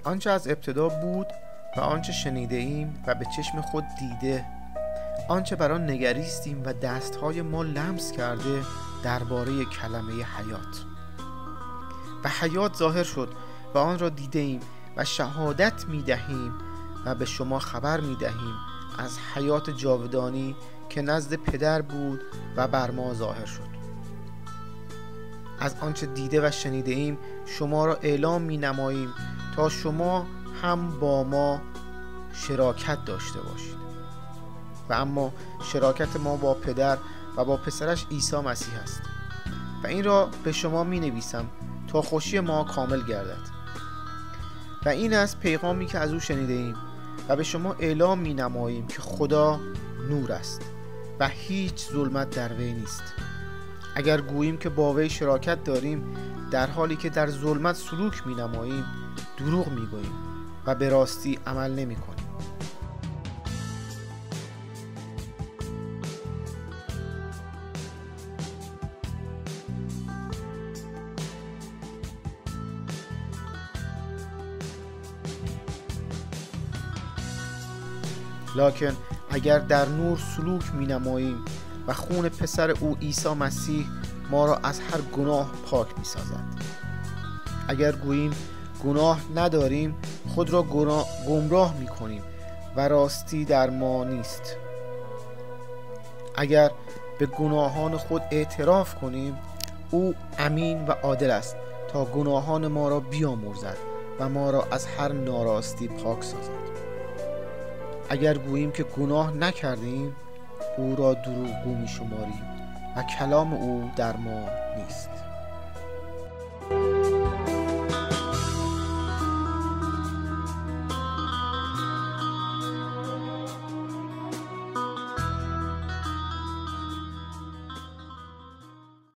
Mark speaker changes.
Speaker 1: آنچه از ابتدا بود و آنچه شنیده ایم و به چشم خود دیده، آنچه بر آن نگریستیم و دستهای ما لمس کرده درباره کلمه حیات. و حیات ظاهر شد و آن را دیده ایم و شهادت می دهیم و به شما خبر می دهیم از حیات جاودانی که نزد پدر بود و بر ما ظاهر شد. از آنچه دیده و شنیده ایم شما را اعلام می نماییم تا شما هم با ما شراکت داشته باشید. و اما شراکت ما با پدر و با پسرش عیسی مسیح است. و این را به شما می نویسم تا خوشی ما کامل گردد. و این است پیغامی که از او شنیده ایم و به شما اعلام می نماییم که خدا نور است و هیچ ظلمت در وی نیست. اگر گوییم که با وی شراکت داریم در حالی که در ظلمت سلوک می نماییم دروغ می گوییم و به راستی عمل نمی کنیم. لکن اگر در نور سلوک می نماییم و خون پسر او عیسی مسیح ما را از هر گناه پاک می سازد. اگر گوییم گناه نداریم خود را گمراه می کنیم و راستی در ما نیست. اگر به گناهان خود اعتراف کنیم او امین و عادل است تا گناهان ما را بیامرزد و ما را از هر ناراستی پاک سازد. اگر گوییم که گناه نکردیم او را دروغگو می شماریم و کلام او در ما نیست.